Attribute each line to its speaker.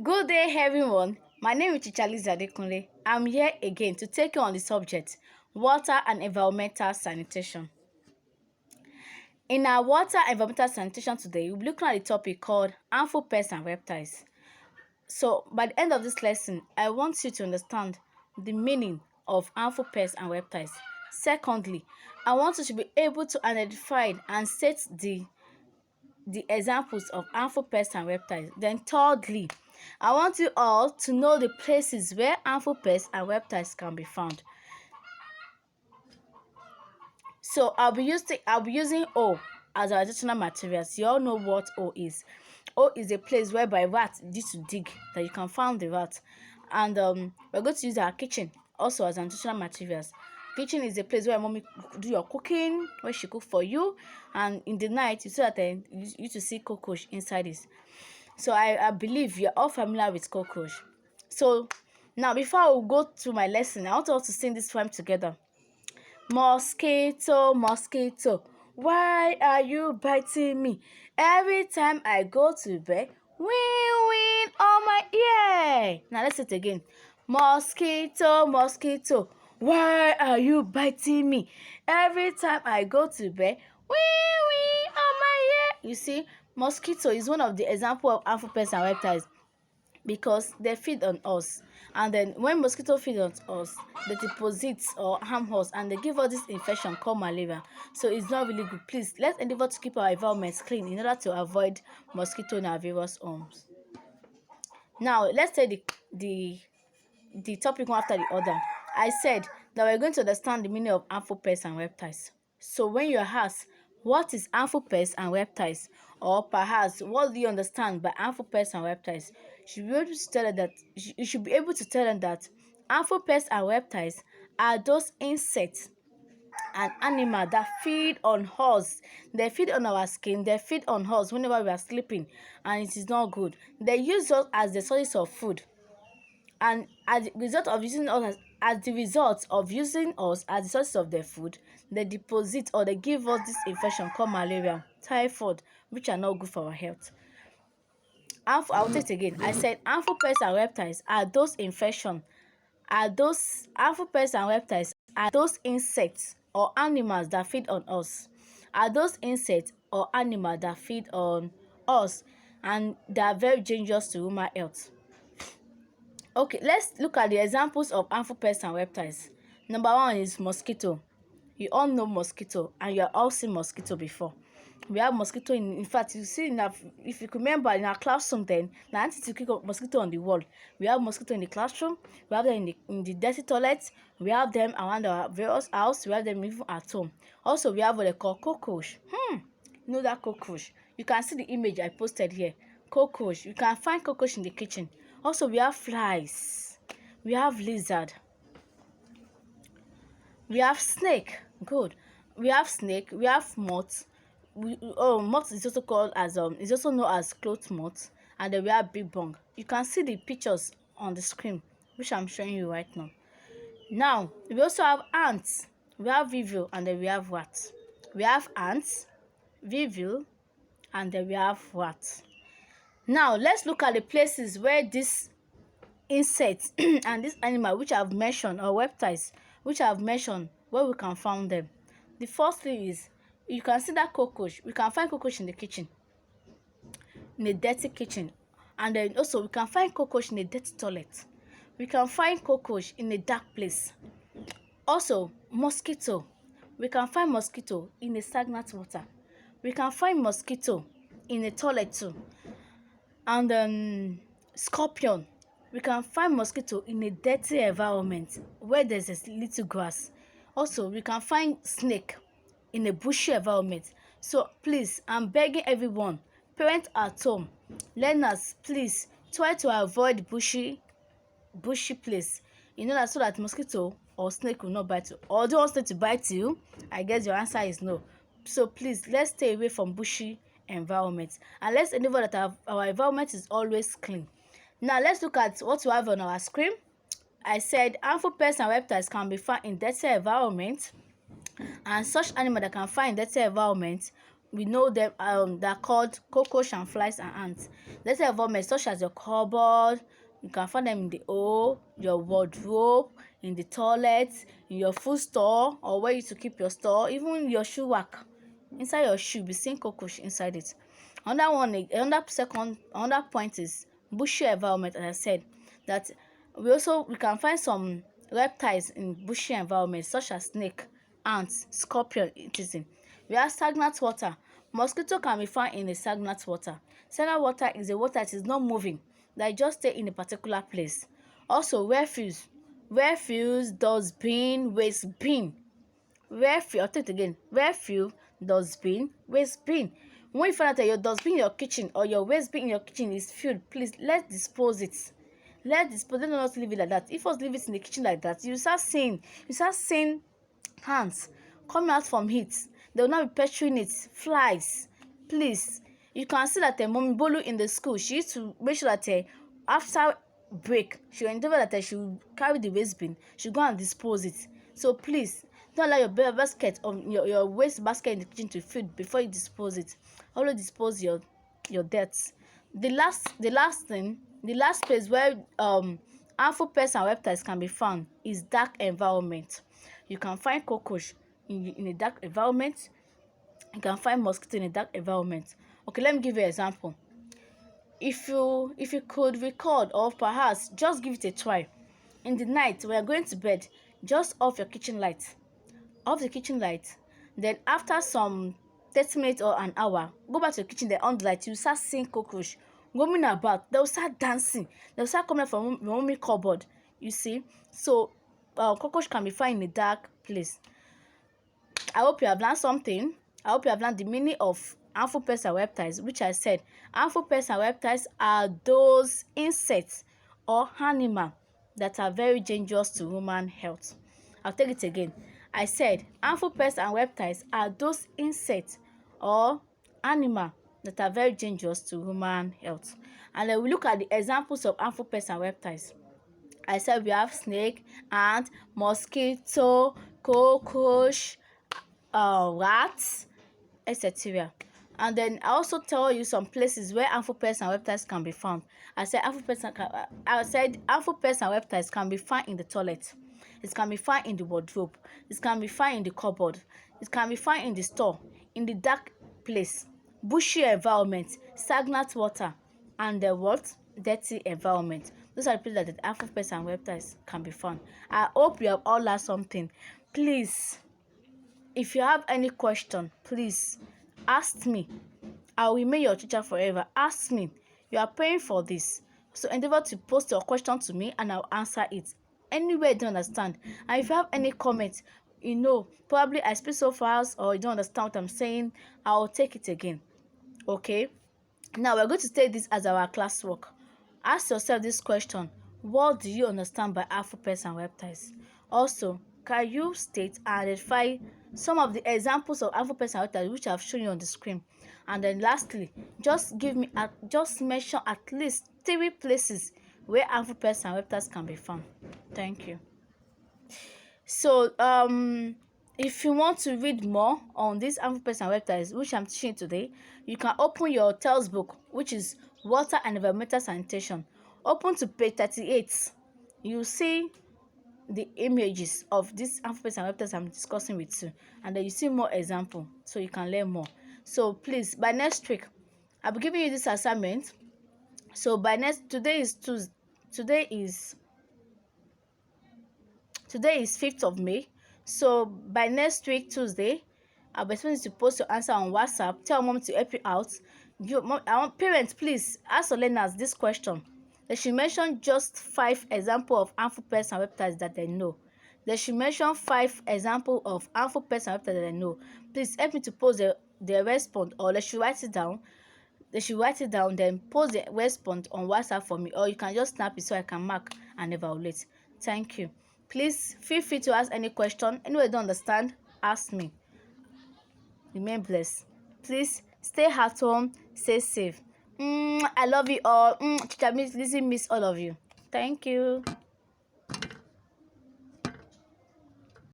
Speaker 1: Good day, everyone. My name is Chichaliza Adekunle. I'm here again to take you on the subject, water and environmental sanitation. In our water and environmental sanitation today, we'll be looking at the topic called harmful pests and reptiles. So, by the end of this lesson, I want you to understand the meaning of harmful pests and reptiles. Secondly, I want you to be able to identify and state the examples of harmful pests and reptiles. Then thirdly, I want you all to know the places where harmful pests and reptiles can be found. So I'll be using O as our additional materials. You all know what O is. O is a place whereby rats used to dig, that you can find the rat. And we're going to use our kitchen also as additional materials. Kitchen is a place where mommy do your cooking, where she cook for you, and in the night you see that you to see cockroach inside this. So I believe you're all familiar with cockroach. So now before I go to my lesson, I want us to sing this poem together. Mosquito, mosquito, why are you biting me? Every time I go to bed, win on my ear. Now let's say it again. Mosquito, mosquito, why are you biting me? Every time I go to bed, win on my ear. You see, mosquito is one of the example of harmful pests and reptiles, because they feed on us, and then when mosquito feed on us, they deposit or harm us, and they give us this infection called malaria. So it's not really good. Please, let's endeavor to keep our environment clean in order to avoid mosquito in our various homes. Now let's take the topic one after the other. I said that we're going to understand the meaning of harmful pests and reptiles. So when you're asked what is harmful pests and reptiles, or perhaps what do you understand by harmful pests and reptiles, you should be able to tell them that harmful pests and reptiles are those insects and animals that feed on us. They feed on our skin, they feed on us whenever we are sleeping, and it is not good. They use us as the source of food, and as a result of using us as the source of their food, they deposit or they give us this infection called malaria, typhoid, which are not good for our health. I'll take it again. I said harmful pests and reptiles are those insects or animals that feed on us. And they are very dangerous to human health. Okay, let's look at the examples of harmful pests and reptiles. Number one is mosquito. You all know mosquito, and you have all seen mosquito before. We have mosquito in fact, you see, if you remember in our classroom, then now to kick up mosquito on the wall. We have mosquito in the classroom, we have them in the dirty toilets, we have them around our various house, we have them even at home. Also, we have what they call cockroach. You know that cockroach? You can see the image I posted here. Cockroach. You can find cockroach in the kitchen. Also, we have flies, we have lizard, we have snake. Good. We have snake, we have moth. Moth is also called as is also known as cloth moth, and then we have big bung. You can see the pictures on the screen, which I'm showing you right now. Now we also have ants, we have weevil, and then we have rat. We have ants, weevil, and then we have rat. Now let's look at the places where these insects and this animal which I've mentioned, or reptiles which I've mentioned, where we can find them. The first thing is, you can see that cockroach. We can find cockroach in the kitchen, in a dirty kitchen, and then also we can find cockroach in a dirty toilet. We can find cockroach in a dark place. Also, mosquito. We can find mosquito in a stagnant water. We can find mosquito in a toilet too. And scorpion. We can find mosquito in a dirty environment where there's a little grass. Also, we can find snake in a bushy environment. So please, I'm begging everyone, parents at home, learners, please try to avoid bushy place, so that mosquito or snake will not bite you. Or do you want snake to bite you? I guess your answer is no. So please, let's stay away from bushy environments, and let's endeavor that our environment is always clean. Now let's look at what we have on our screen. I said harmful pests and reptiles can be found in dirty environment, and such animal that can find in dirty environment, we know them, they're called cockroach and flies and ants. Let's say environment such as your cupboard, you can find them in the hole, your wardrobe, in the toilet, in your food store, or where you to keep your store, even your shoe rack. Inside your shoe, be seeing cockroach inside it. Another point is bushy environment. As I said, that we can find some reptiles in bushy environment such as snake, ants, scorpion, etc. We have stagnant water. Mosquito can be found in a stagnant water. Stagnant water is a water that is not moving, that just stay in a particular place. Also refuse, dustbin, waste bin. I'll take it again. Refuse, dustbin, waste bin. When you find out that your dustbin in your kitchen or your waste bin in your kitchen is filled, please let's dispose it. Let's not leave it like that. If us leave it in the kitchen like that, you start seeing ants coming out from it. They will not be pestering it. Flies. Please, you can see that Mommy Bolu in the school, she used to make sure that after break, she will endeavor that she will carry the waste bin, she go and dispose it. So please, don't allow your basket or your waste basket in the kitchen to fill before you dispose it. Always dispose your dirt. The last place where harmful pests and reptiles can be found is dark environment. You can find cockroach in a dark environment. You can find mosquito in a dark environment. Okay, let me give you an example. If you could record, or perhaps just give it a try, in the night when you're going to bed, just off your kitchen light. Off the kitchen light. Then after some 30 minutes or an hour, go back to the kitchen, then on the light, you start seeing cockroach roaming about. They'll start dancing. They'll start coming from your mommy cupboard. You see? So cockroach can be found in a dark place. I hope you have learned something. I hope you have learned the meaning of harmful pests and reptiles, which I said harmful pests and reptiles are those insects or animals that are very dangerous to human health. I'll take it again. I said harmful pests and reptiles are those insects or animals that are very dangerous to human health. And then we look at the examples of harmful pests and reptiles. I said we have snake, ant, mosquito, cockroach, rats, etc. And then I also tell you some places where harmful pests and reptiles can be found. I said harmful pests and reptiles can be found in the toilet. It can be found in the wardrobe. It can be found in the cupboard. It can be found in the store, in the dark place, bushy environment, stagnant water, and the dirty environment. Those are the places that the harmful pests and reptiles can be found. I hope you have all learned something. Please, if you have any question, please ask me. I will remain your teacher forever. Ask me. You are paying for this, so endeavor to post your question to me and I'll answer it anywhere you don't understand. And if you have any comment, probably I speak so fast or you don't understand what I'm saying, I'll take it again. Okay, now we're going to take this as our classwork. Ask yourself this question: what do you understand by harmful pests and reptiles? Also, can you state and identify some of the examples of harmful pests and reptiles which I've shown you on the screen? And then lastly, just mention at least 3 places where harmful pests and reptiles can be found. Thank you. So if you want to read more on these harmful pests and reptiles which I'm teaching today, you can open your textbook, which is Water and Environmental Sanitation. Open to page 38. You see the images of these harmful pests and reptiles I'm discussing with you, and then you see more example, so you can learn more. So please, by next week, I'll be giving you this assignment. So today is 5th of May. So by next week Tuesday, I'll be expecting you to post your answer on WhatsApp. Tell mom to help you out. I want parents, please ask your learners this question. They should mention just 5 examples of harmful pests and reptiles that they know. They should mention 5 examples of harmful pests and reptiles that they know. Please help me to post the response, or they should write it down. Then post the response on WhatsApp for me, or you can just snap it so I can mark and evaluate. Thank you. Please feel free to ask any question. Anyway, don't understand, ask me. Remain blessed. Please stay at home, stay safe. I love you all. Teacher Miss Lizzie miss all of you. Thank you.